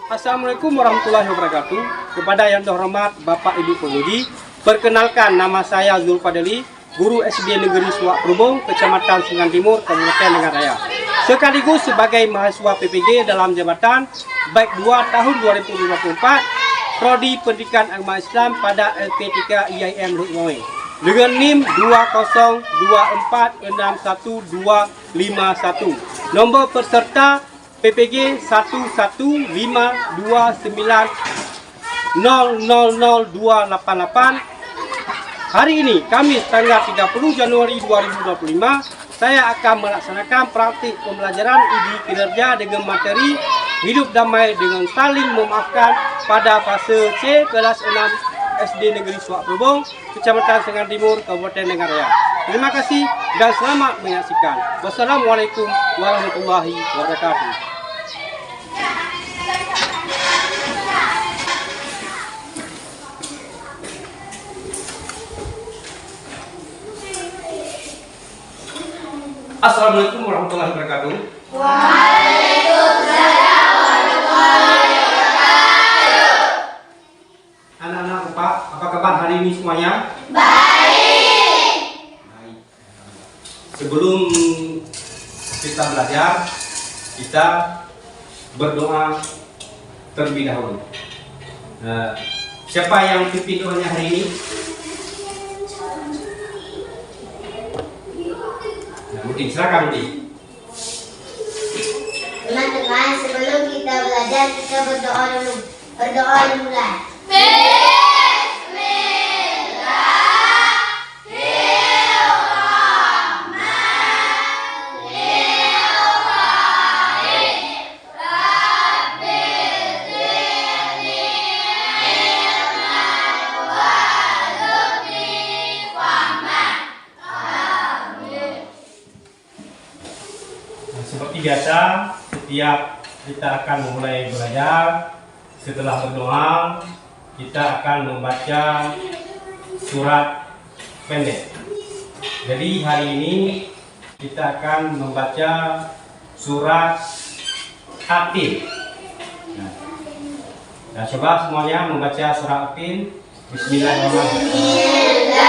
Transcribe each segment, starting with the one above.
Assalamualaikum warahmatullahi wabarakatuh. Kepada yang terhormat Bapak Ibu Pengemudi, perkenalkan nama saya Zulfadli, guru SD Negeri Suak Perhubung, Kecamatan Singan Timur, Kabupaten Nenggara Raya. Sekaligus sebagai mahasiswa PPG dalam jabatan baik 2 tahun 2024, Prodi Pendidikan Agama Islam pada LP3 IAIN Lukmoe. Dengan NIM 202461251. Nombor peserta PPG 112900288. Hari ini, Kamis tanggal 30 Januari 2025, saya akan melaksanakan praktik pembelajaran uji kinerja dengan materi hidup damai dengan saling memaafkan pada fase C kelas 6 SD Negeri Suak Perhubung, Kecamatan Singan Timur, Kabupaten Nenggara Raya. Terima kasih dan selamat menyaksikan. Wassalamualaikum warahmatullahi wabarakatuh. Assalamualaikum warahmatullahi wabarakatuh. Waalaikumsalam warahmatullahi wabarakatuh. Anak-anak Pak, apa kabar hari ini semuanya? Baik. Sebelum kita belajar, kita berdoa terlebih dahulu. Siapa yang pimpin doanya hari ini? Mudi, silakan Mudi. Teman-teman, sebelum kita belajar, kita berdoa dulu. Berdoa dimulai. Seperti biasa, setiap kita akan memulai belajar, setelah berdoa, kita akan membaca surat pendek. Jadi hari ini kita akan membaca surat Atin. Nah, coba semuanya membaca surat Atin. Bismillahirrahmanirrahim.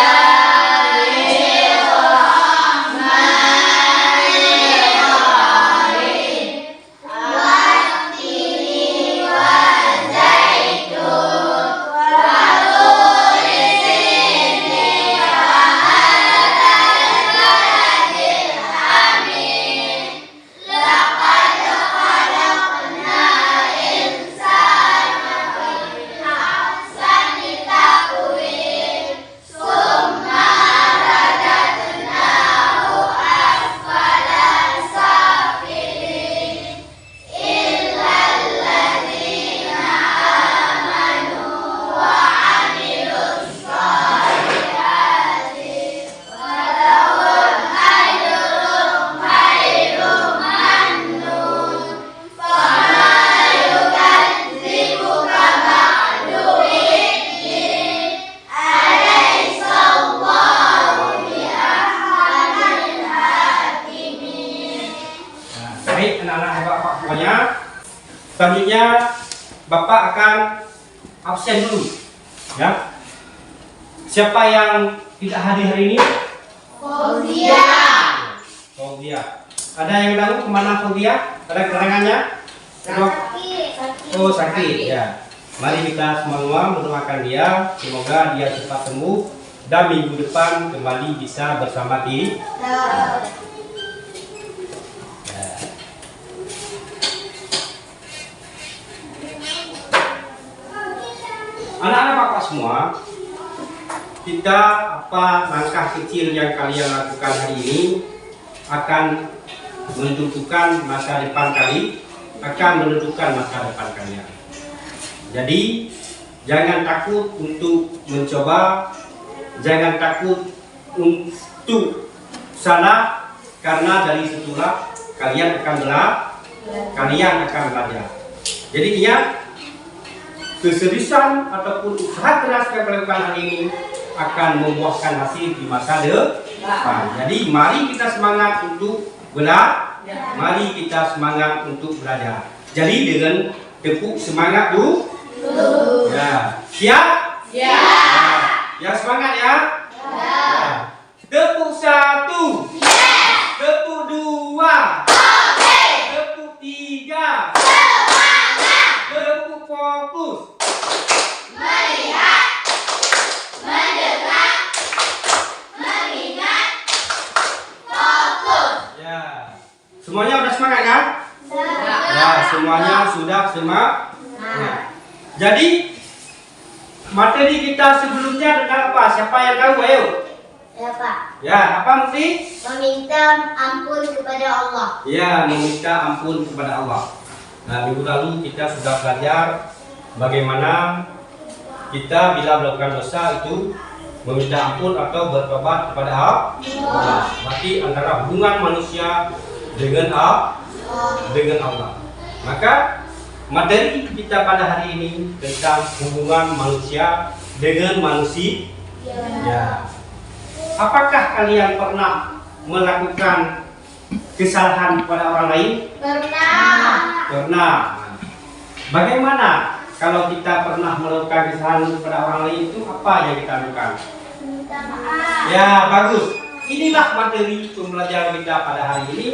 Baik, anak-anak hebat Pak semuanya. Selanjutnya Bapak akan absen dulu, ya. Siapa yang tidak hadir hari ini? Fauzia. Fauzia. Ada yang tahu kemana Fauzia? Ada keterangannya? Oh, sakit. Ya. Mari kita semua mendoakan dia, semoga dia cepat sembuh dan minggu depan kembali bisa bersama kita. Anak-anak Bapak semua, kita langkah kecil yang kalian lakukan hari ini akan menentukan masa depan kalian, Jadi, jangan takut untuk mencoba, jangan takut untuk salah, karena dari situlah kalian akan belajar. Jadi ingat, keseriusan ataupun usaha keras yang dilakukan hari ini akan membuahkan hasil di masa depan. Jadi mari kita semangat untuk belajar. Jadi dengan Tepuk semangat dulu. Ya. Siap? Ya. Yang semangat ya? Ya. Tepuk 1. Tepuk 2. Tepuk 3. Tepuk fokus. Ya. Semuanya udah semangat kan? Ya, semuanya sudah semangat. Jadi materi kita sebelumnya tentang apa? Siapa yang tahu? Ayo. Ya Pak. Ya, apa mesti? Meminta ampun kepada Allah. Ya, meminta ampun kepada Allah. Nah, minggu lalu kita sudah belajar bagaimana kita bila melakukan dosa itu meminta ampun atau bertobat kepada Allah. Berarti antara hubungan manusia dengan Allah. Maka materi kita pada hari ini tentang hubungan manusia dengan manusia. Ya. Apakah kalian pernah melakukan kesalahan kepada orang lain? Pernah. Bagaimana kalau kita pernah melakukan kesalahan kepada orang lain itu apa yang kita lakukan? Minta maaf. Ya, bagus. Inilah materi pembelajaran kita pada hari ini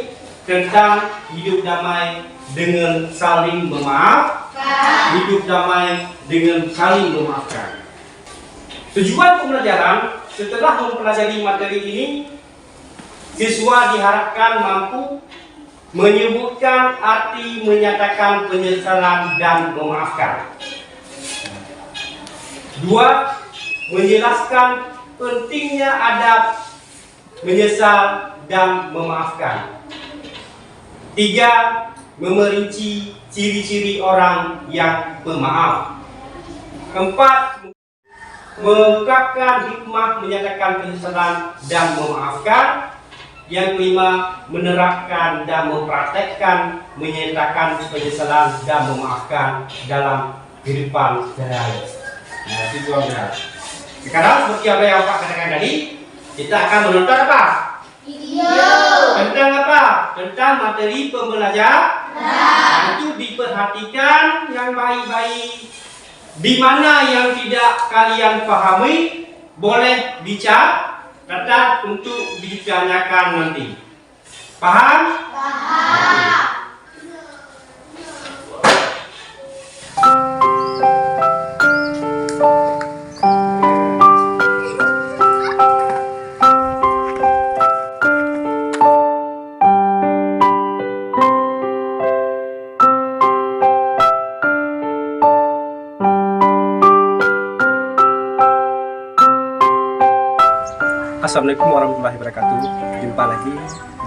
tentang hidup damai dengan saling memaafkan. Hidup damai dengan saling memaafkan. Tujuan pembelajaran setelah mempelajari materi ini, siswa diharapkan mampu menyebutkan arti menyatakan penyesalan dan memaafkan. 2. Menjelaskan pentingnya adab menyesal dan memaafkan. 3. Memerinci ciri-ciri orang yang pemaaf. 4. Mengungkapkan hikmah menyatakan penyesalan dan memaafkan. Yang 5. Menerapkan dan mempraktekkan menyatakan penyesalan dan memaafkan dalam kehidupan sehari-hari. Nah, itu benar. Sekarang seperti apa yang Pak katakan tadi, kita akan menonton apa? Video. Tentang apa? Tentang materi pembelajaran. Nah, itu diperhatikan yang baik-baik. Di mana yang tidak kalian pahami, boleh dicatat untuk ditanyakan nanti. Paham? Paham. Assalamualaikum warahmatullahi wabarakatuh. Jumpa lagi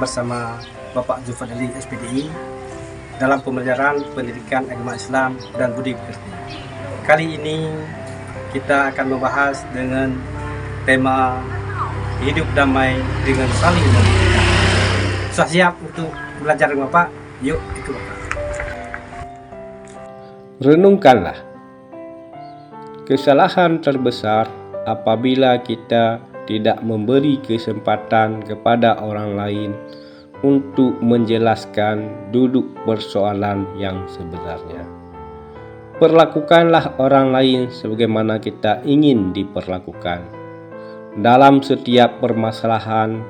bersama Bapak Zulfan Ali SPDI dalam pembelajaran pendidikan agama Islam dan budi pekerti. Kali ini kita akan membahas dengan tema hidup damai dengan saling memaafkan. Sudah siap untuk belajar dengan Bapak? Yuk ikut Bapak. Renungkanlah. Kesalahan terbesar apabila kita tidak memberi kesempatan kepada orang lain untuk menjelaskan duduk persoalan yang sebenarnya. Perlakukanlah orang lain sebagaimana kita ingin diperlakukan. Dalam setiap permasalahan,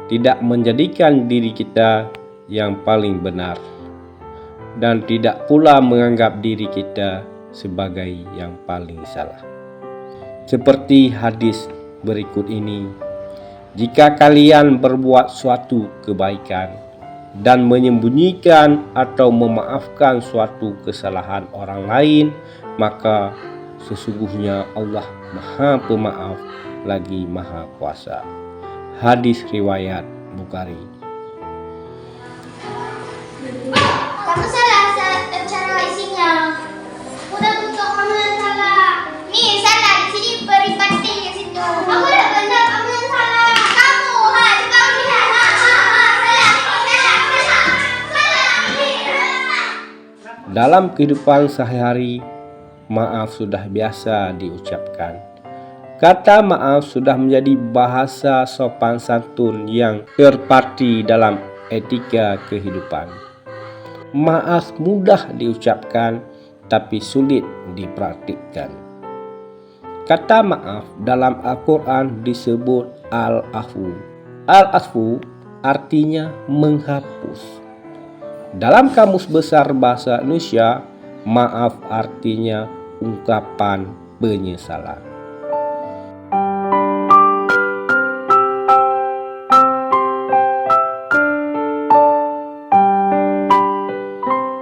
tidak menjadikan diri kita yang paling benar, dan tidak pula menganggap diri kita sebagai yang paling salah. Seperti hadis berikut ini, jika kalian berbuat suatu kebaikan dan menyembunyikan atau memaafkan suatu kesalahan orang lain, maka sesungguhnya Allah Maha Pemaaf lagi Maha Kuasa. Hadis riwayat Bukhari. Kamu salah cara isinya. Udah tutup kamu yang salah. Nih salah di sini beri penting di situ. Aku udah benar, kamu yang salah. Kamu lihat. Salah. Dalam kehidupan sehari-hari, maaf sudah biasa diucapkan. Kata maaf sudah menjadi bahasa sopan santun yang terpati dalam etika kehidupan. Maaf mudah diucapkan tapi sulit dipraktikkan. Kata maaf dalam Al-Quran disebut al-afu. Al-afu artinya menghapus. Dalam Kamus Besar Bahasa Indonesia, maaf artinya ungkapan penyesalan.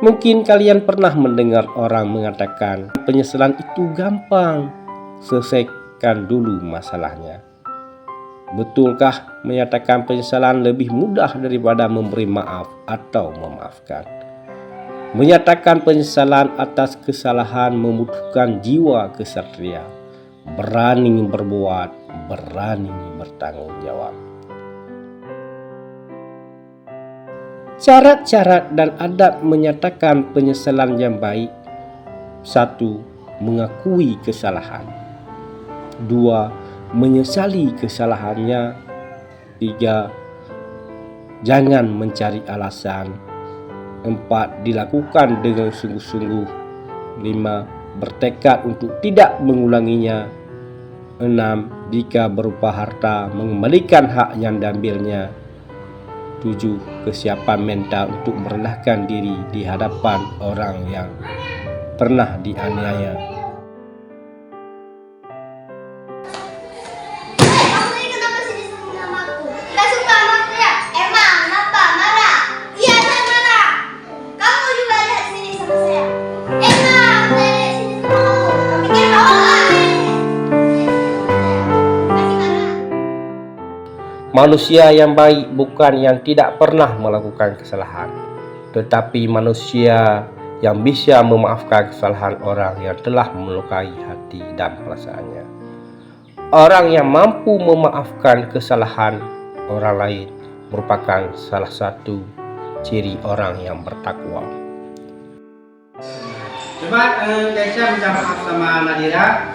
Mungkin kalian pernah mendengar orang mengatakan penyesalan itu gampang, selesaikan dulu masalahnya. Betulkah menyatakan penyesalan lebih mudah daripada memberi maaf atau memaafkan? Menyatakan penyesalan atas kesalahan membutuhkan jiwa kesatria, berani berbuat, berani bertanggung jawab. Syarat-syarat dan adab menyatakan penyesalan yang baik: 1. Mengakui kesalahan. 2. Menyesali kesalahannya. 3. Jangan mencari alasan. 4. Dilakukan dengan sungguh-sungguh. 5. Bertekad untuk tidak mengulanginya. 6. Jika berupa harta, mengembalikan hak yang diambilnya. 7. Kesiapan mental untuk merendahkan diri di hadapan orang yang pernah dianiaya. Kamu ini kenapa sini sama namaku? Gak suka sama aku ya? Emang kenapa? Marah? Iya, saya marah. Kamu juga lihat sini sama saya. Emang saya lihat sini sama kamu. Kamu pikir kamu lain? Masih marah? Manusia yang baik bukan yang tidak pernah melakukan kesalahan, tetapi manusia yang bisa memaafkan kesalahan orang yang telah melukai hati dan perasaannya. Orang yang mampu memaafkan kesalahan orang lain merupakan salah satu ciri orang yang bertakwa. Coba Keisha minta maaf sama Nadira.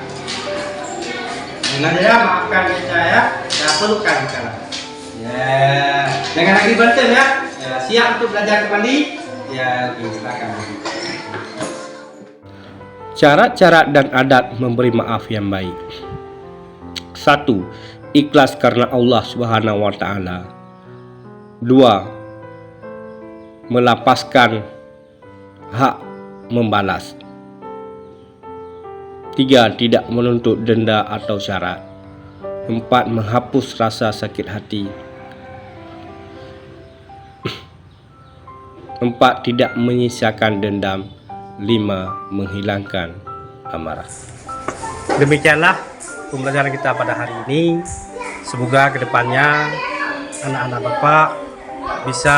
Nadira maafkan Keisha ya. Ya, pelukan sekarang. Ya, jangan lagi berantem ya. Ya, siap untuk belajar kembali. Ya, oke, silakan. Cara-cara dan adat memberi maaf yang baik. 1. Ikhlas karena Allah Subhanahu wa taala. 2. Melapaskan hak membalas. 3. Tidak menuntut denda atau syarat. 4. Menghapus rasa sakit hati. 4. Tidak menyisakan dendam. 5. Menghilangkan amarah. Demikianlah pembelajaran kita pada hari ini. Semoga kedepannya anak-anak Bapak bisa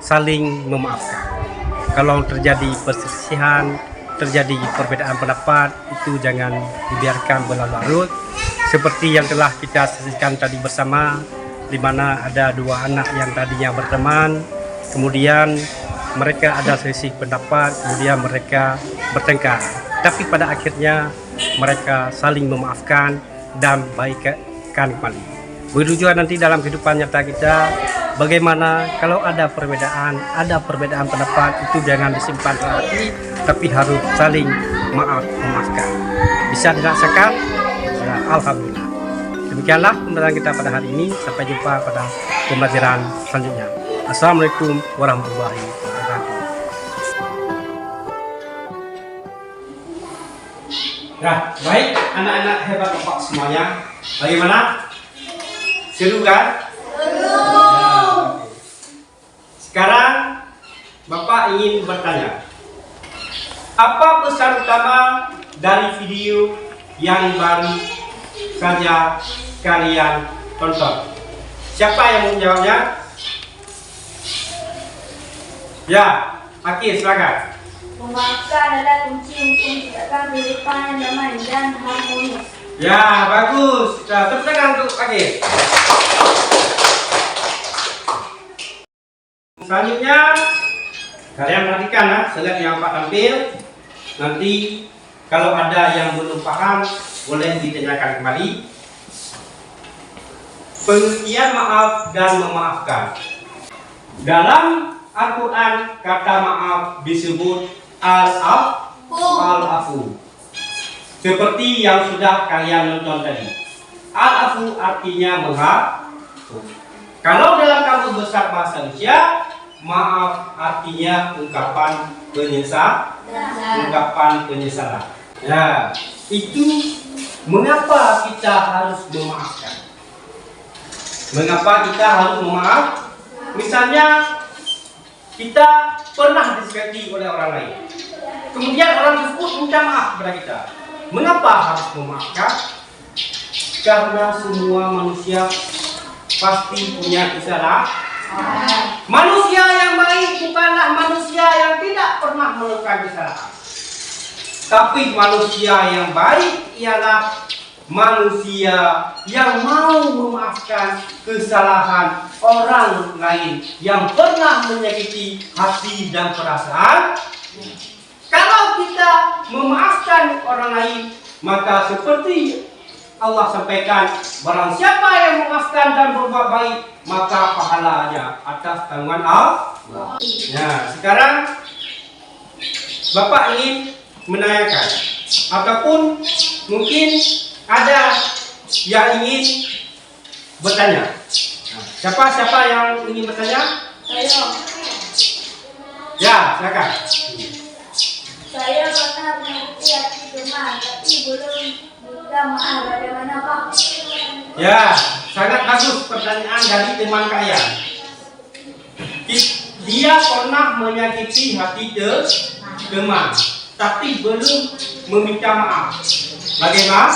saling memaafkan. Kalau terjadi perselisihan, terjadi perbedaan pendapat, itu jangan dibiarkan berlarut-larut. Seperti yang telah kita saksikan tadi bersama, di mana ada dua anak yang tadinya berteman, kemudian mereka ada selisih pendapat, kemudian mereka bertengkar. Tapi pada akhirnya mereka saling memaafkan dan baikkan kembali. Begitu juga nanti dalam kehidupan nyata kita, bagaimana kalau ada perbedaan pendapat, itu jangan disimpan dalam hati, tapi harus saling memaafkan. Bisa dirasakan? Ya, alhamdulillah. Demikianlah pembelajaran kita pada hari ini. Sampai jumpa pada pembelajaran selanjutnya. Assalamualaikum warahmatullahi wabarakatuh. Nah, baik anak-anak hebat Bapak semuanya. Bagaimana? Seru kan? Seru. Sekarang Bapak ingin bertanya, apa pesan utama dari video yang baru saja kalian tonton? Siapa yang mau menjawabnya? Ya, Aki, silakan. Memaafkan adalah kunci untuk menciptakan kehidupan yang damai dan harmonis. Ya, bagus. Nah, tepuk tangan untuk Aki. Selanjutnya, kalian perhatikan ya, slide yang Pak tampil. Nanti kalau ada yang belum paham, boleh ditanyakan kembali. Pengertian maaf dan memaafkan. Dalam Al-Quran, kata maaf disebut al-afu. al-afu. Seperti yang sudah kalian nonton tadi. Al-afu artinya menghapus. Kalau dalam kamus besar bahasa Indonesia, maaf artinya ungkapan penyesalan. Nah, itu mengapa kita harus memaafkan? Mengapa kita harus memaaf? Misalnya kita pernah disakiti oleh orang lain, kemudian orang tersebut minta maaf kepada kita. Mengapa harus memaafkan? Karena semua manusia pasti punya kesalahan. Manusia yang baik bukanlah manusia yang tidak pernah melakukan kesalahan. Tapi manusia yang baik ialah manusia yang mau memaafkan kesalahan orang lain yang pernah menyakiti hati dan perasaan. Kalau kita memaafkan orang lain, maka seperti Allah sampaikan, barang siapa yang memaafkan dan berbuat baik, maka pahalanya atas tanggungan Allah. Nah, sekarang Bapak ingin menanyakan, ataupun mungkin ada yang ingin bertanya. Siapa yang ingin bertanya? Saya. Ya, silakan. Saya pernah menyakiti hati teman, tapi belum minta maaf. Bagaimana Pak? Ya, sangat bagus pertanyaan dari teman kalian. Dia pernah menyakiti hati teman, tapi belum meminta maaf. Bagaimana?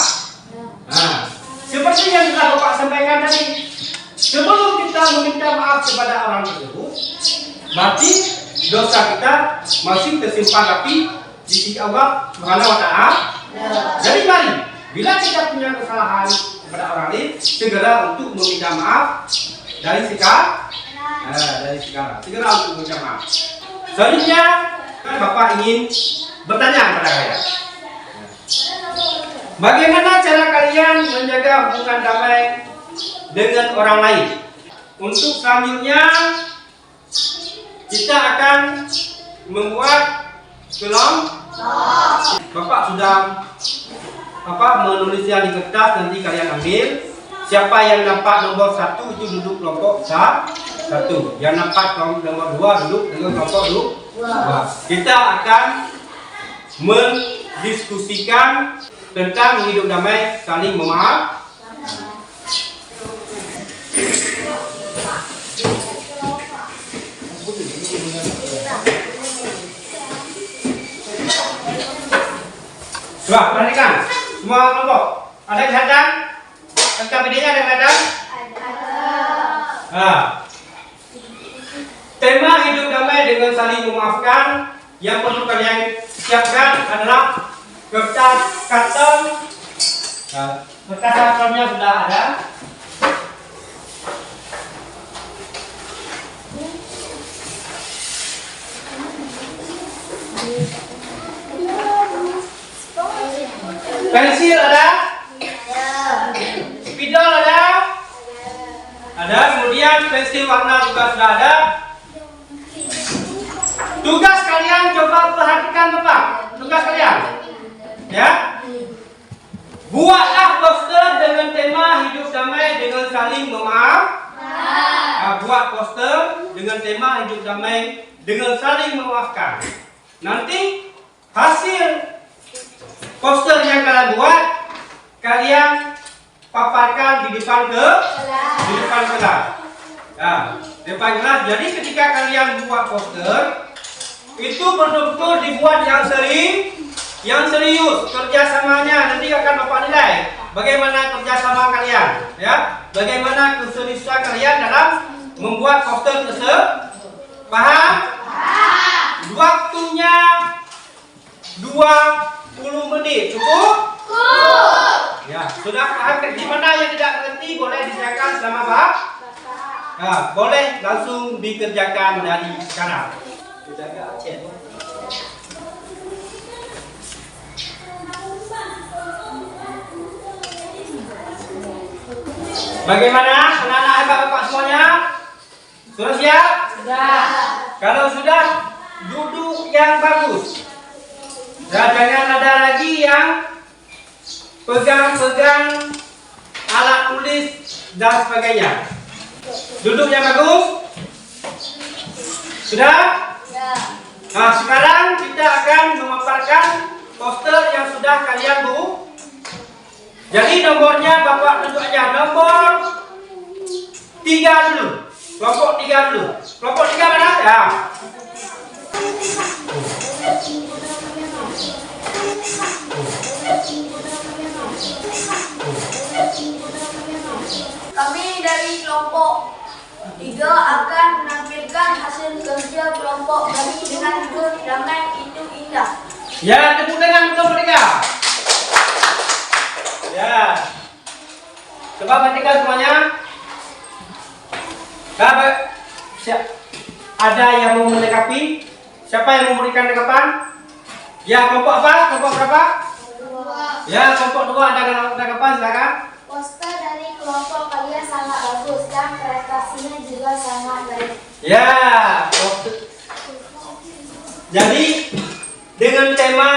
Nah, seperti yang telah Bapak sampaikan tadi, sebelum kita meminta maaf kepada orang tersebut, berarti dosa kita masih tersimpan rapi di sisi Allah Subhanahu wa Ta'ala. Jadi mari, bila kita punya kesalahan kepada orang lain, segera untuk meminta maaf dari sekarang. Segera untuk meminta maaf. Selanjutnya, Bapak ingin bertanya kepada saya. Bagaimana cara kalian menjaga hubungan damai dengan orang lain? Untuk selanjutnya kita akan membuat kelompok. Bapak sudah menulisnya di kertas, nanti kalian ambil. Siapa yang dapat nomor 1 itu duduk kelompok 1. Yang dapat nomor 2 duduk dengan kelompok 2. Kita akan mendiskusikan tentang hidup damai, saling memaaf. Coba perhatikan semua kelompok. Ada yang kelihatan? SKPD-nya ada yang kelihatan? Ada. Tema hidup damai dengan saling memaafkan yang perlu kalian siapkan adalah kertas karton. Kertas kartonnya sudah ada. Pensil ada? Spidol ada? Ada. Kemudian pensil warna juga sudah ada. Tugas kalian coba perhatikan Bapak. Tugas kalian, ya, buatlah poster dengan tema hidup damai dengan saling memaaf. Buat poster dengan tema hidup damai dengan saling memaafkan. Nanti hasil poster yang kalian buat, kalian paparkan di depan kelas. Depan kelas. Jadi ketika kalian buat poster, itu betul-betul dibuat yang serius, kerjasamanya nanti akan Bapak nilai. Bagaimana kerjasama kalian, ya? Bagaimana keseriusan kalian dalam membuat poster tersebut? Paham? Waktunya 20 menit, cukup? Ya, sudah paham. Di mana yang tidak mengerti boleh dikerjakan selama Pak? Ya, boleh langsung dikerjakan dari sekarang. Bagaimana anak-anak hebat Bapak semuanya? Sudah siap? Sudah. Kalau sudah, duduk yang bagus. Dan jangan ada lagi yang pegang-pegang alat tulis dan sebagainya. Duduk yang bagus. Sudah? Ya. Nah, sekarang kita akan memaparkan poster yang sudah kalian bu. Jadi nomornya Bapak tunjuk aja. Nomor 3 dulu. Kelompok 3 dulu. Kelompok 3 mana? Ya. Kami dari kelompok 3 akan menampilkan hasil kerja kelompok kami dengan judul Damai Itu Indah. Ya, tepuk tangan kelompok 3. Ya. Coba perhatikan semuanya. Ada yang mau melengkapi? Siapa yang mau memberikan lengkapan? Ya, kelompok apa? Kelompok berapa? 2. Ya, kelompok 2 ada lengkapan, silakan. Poster dari kelompok kalian sangat bagus dan prestasinya juga sangat baik. Ya, jadi dengan tema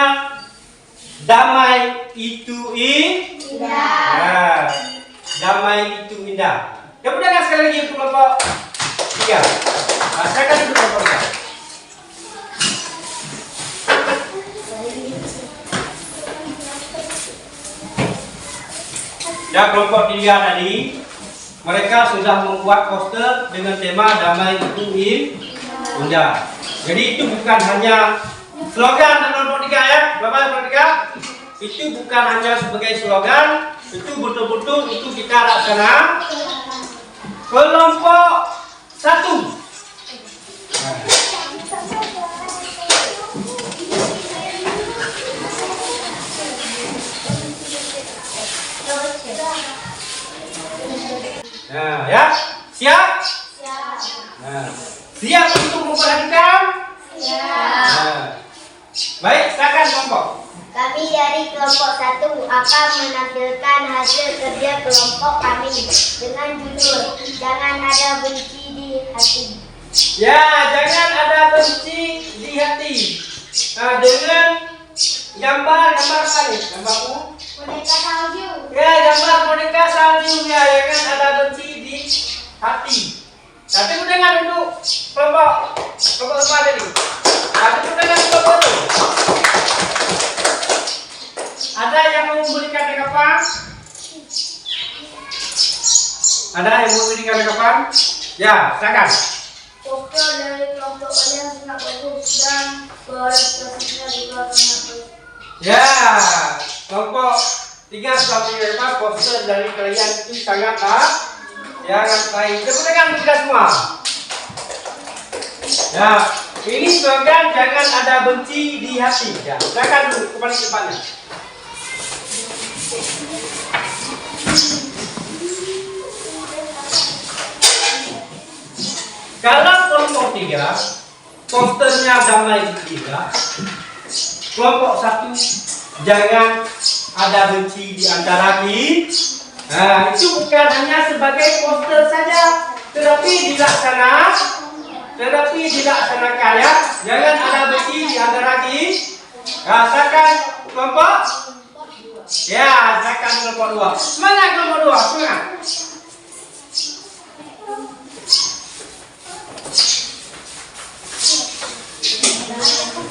damai itu Indah. Ya, damai itu indah. Kemudian sekali lagi untuk kelompok 3. Nah, saya akan untuk kelompok 3. Ya, kelompok 3 tadi mereka sudah membuat poster dengan tema damai itu indah. Jadi itu bukan hanya slogan kelompok 3 ya, Bapak kelompok 3. Itu bukan hanya sebagai slogan, itu betul-betul itu kita laksana. Kelompok 1. Nah, ya, siap? Nah, siap untuk memperhatikan? Nah, baik, silakan kelompok. Kami dari kelompok 1 akan menampilkan hasil kerja kelompok kami dengan judul Jangan Ada Benci di Hati. Ya, jangan ada benci di hati. Nah, dengan gambar apa nih? Gambarmu? Boneka salju. Ya, gambar boneka salju ya, kan ada benci di hati. Nanti dengan untuk kelompok apa tadi? Nanti dengan kelompok itu. Ada yang mau memberikan lengkapan? Ada yang mau memberikan lengkapan? Ya, silakan. Poster dari kelompok kalian sangat bagus dan prestasinya juga sangat baik. Ya, kelompok 3 sudah menerima poster dari kalian itu sangat baik. Tepuk tangan kita semua. Ya, ini slogan jangan ada benci di hati. Ya, silakan dulu kembali ke depannya. Kalau kelompok 3 posternya damai itu indah. Kelompok 1 jangan ada benci di antara kita. Nah, itu bukan hanya sebagai poster saja, tetapi dilaksanakan ya. Jangan ada benci di antara kita. Rasakan kelompok. Ya, rasakan kelompok 2. Semangat kelompok 2, semangat.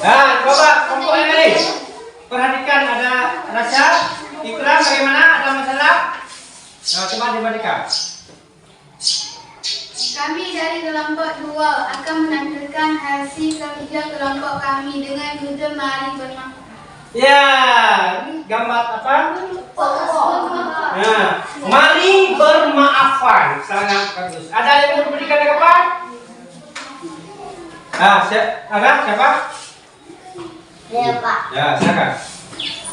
Nah, coba kelompok yang ini. Perhatikan ada rasa ikram bagaimana? Ada masalah? Nah, coba diperhatikan. Kami dari kelompok 2 akan menampilkan hasil kerja kelompok kami dengan judul Mari Bermaafan. Ya, ini gambar apa? Nah, mari bermaafan. Sangat bagus. Ada yang mau memberikan lengkapan? Siapa? Ya Pak. Ya, silakan.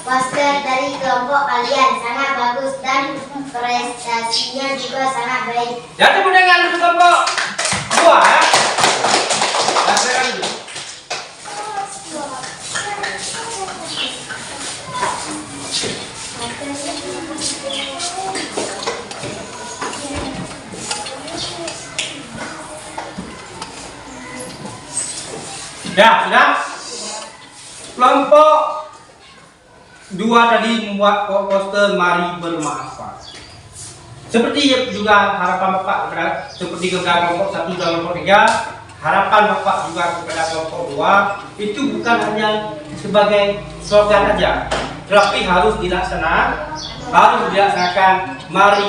Poster dari kelompok kalian sangat bagus dan prestasinya juga sangat baik. Jadi dengan kelompok 2 ya. Nah, silakan dulu. Ya, sudah. Kelompok dua tadi membuat poster mari bermaafkan. Seperti juga harapan Bapak seperti kepada kelompok 1 dan kelompok 3, harapan Bapak juga kepada kelompok 2 itu bukan hanya sebagai slogan aja, tetapi harus dilaksanakan. Mari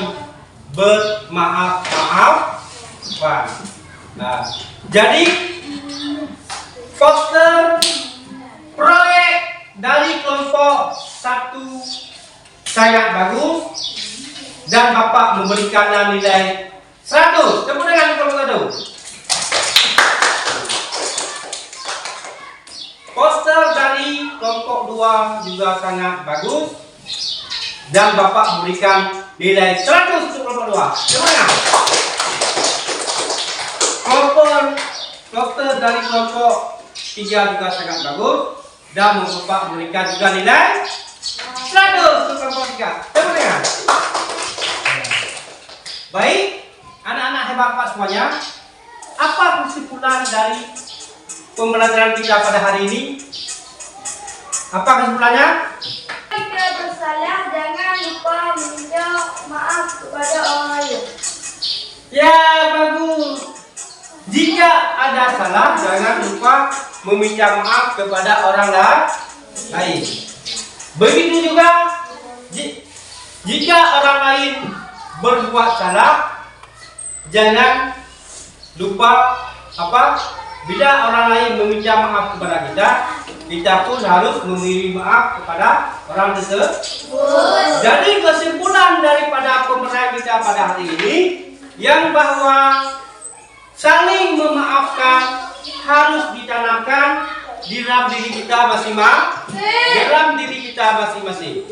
bermaaf-maafkan. Nah, jadi poster proyek dari kelompok 1 sangat bagus dan Bapak memberikannya nilai 100. Tepuk tangan kelompok 1. Poster dari kelompok 2 juga sangat bagus dan Bapak memberikan nilai 100 untuk kelompok 2. Gimana? Poster dari kelompok 3 juga sangat bagus dan Bapak memberikan juga nilai 100 untuk kelompok 3. Gimana? Baik, anak-anak hebat Pak semuanya, apa kesimpulan dari pembelajaran kita pada hari ini? Apa kesimpulannya? Jika bersalah, jangan lupa meminta maaf kepada orang lain. Ya, bagus. Jika ada salah, jangan lupa meminta maaf kepada orang lain. Begitu juga, jika orang lain berbuat salah, jangan lupa bila orang lain meminta maaf kepada kita, kita pun harus memberi maaf kepada orang tersebut. Jadi kesimpulan daripada pembelajaran kita pada hari ini yang bahwa saling memaafkan harus ditanamkan di dalam diri kita masing-masing.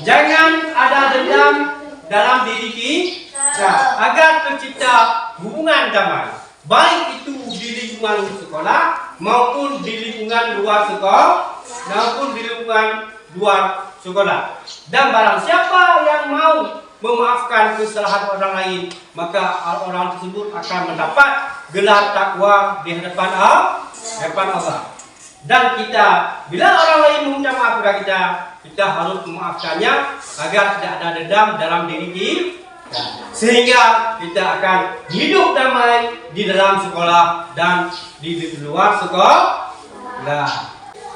Jangan ada dendam dalam diri kita agar tercipta hubungan damai, baik itu di lingkungan sekolah maupun di lingkungan luar sekolah. Dan barang siapa yang mau memaafkan kesalahan orang lain, maka orang tersebut akan mendapat gelar takwa di hadapan Allah. Dan kita, bila orang lain meminta maaf kepada kita harus memaafkannya agar tidak ada dendam dalam diri kita, sehingga kita akan hidup damai di dalam sekolah dan di luar sekolah.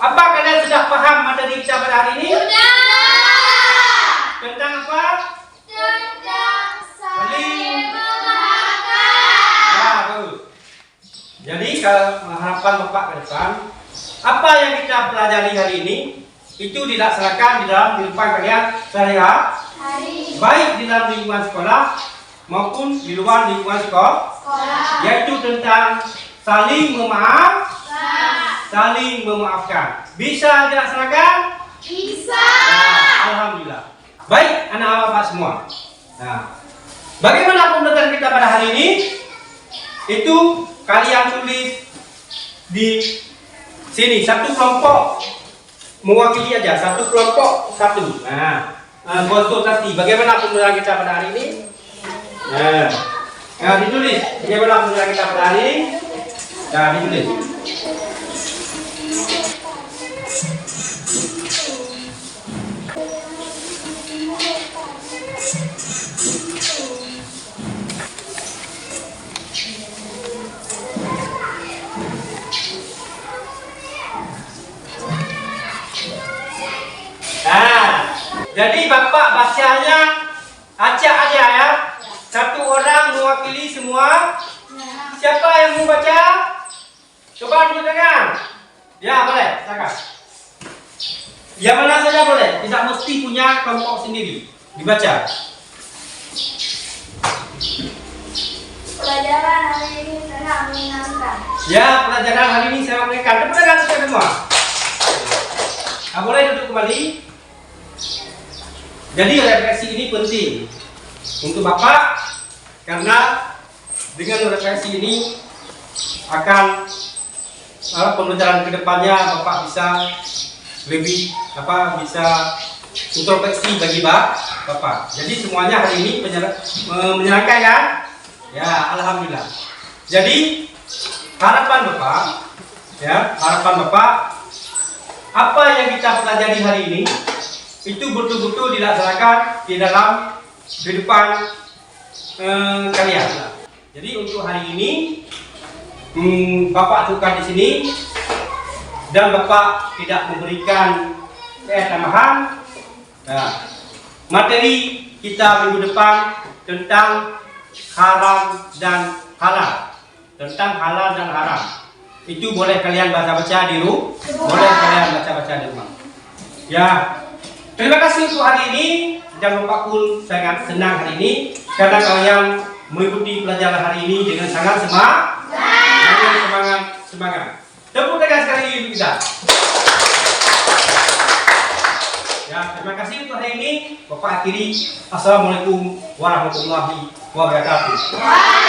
Apa kalian sudah paham materi kita pada hari ini? Sudah. Tentang apa? Tentang saling Bagus. Jadi kalau harapan Bapak ke depan, apa yang kita pelajari hari ini itu dilaksanakan di dalam kehidupan kalian sehari-hari, baik di dalam lingkungan sekolah maupun di luar lingkungan sekolah, yaitu tentang saling memaafkan. Bisa dilaksanakan? Bisa. Alhamdulillah. Baik anak-anak Bapak semua. Bagaimana pembelajaran kita pada hari ini? Itu kalian tulis di sini satu kelompok mewakili aja, satu kelompok satu. Konsultasi bagaimana pembelajaran kita pada hari ini? Ditulis bagaimana pembelajaran kita pada hari ini? Ditulis. Jadi Bapak bacanya acak aja ya. Satu orang mewakili semua. Siapa yang mau baca? Coba tunjuk tangan. Ya boleh, silakan. Yang mana saja boleh, tidak mesti punya kelompok sendiri. Dibaca. Pelajaran hari ini sangat menyenangkan. Ya, pelajaran hari ini sangat menyenangkan. Tepuk tangan semua. Boleh duduk kembali. Jadi refleksi ini penting untuk Bapak karena dengan refleksi ini akan pembelajaran kedepannya Bapak bisa lebih bisa introspeksi bagi Bapak. Jadi semuanya hari ini menyenangkan kan? Ya, alhamdulillah. Jadi harapan Bapak, apa yang kita pelajari hari ini itu betul-betul dilaksanakan di dalam kehidupan kalian. Jadi untuk hari ini Bapak tukar di sini dan Bapak tidak memberikan tambahan. Nah, materi kita minggu depan tentang haram dan halal. Tentang halal dan haram. Itu boleh kalian baca-baca di rumah. Boleh kalian baca-baca di rumah. Ya, terima kasih untuk hari ini. Dan Bapak pun sangat senang hari ini karena kalian mengikuti pelajaran hari ini dengan sangat semangat. Tepuk tangan sekali lagi untuk kita. Ya, terima kasih untuk hari ini. Bapak akhiri. Assalamualaikum warahmatullahi wabarakatuh.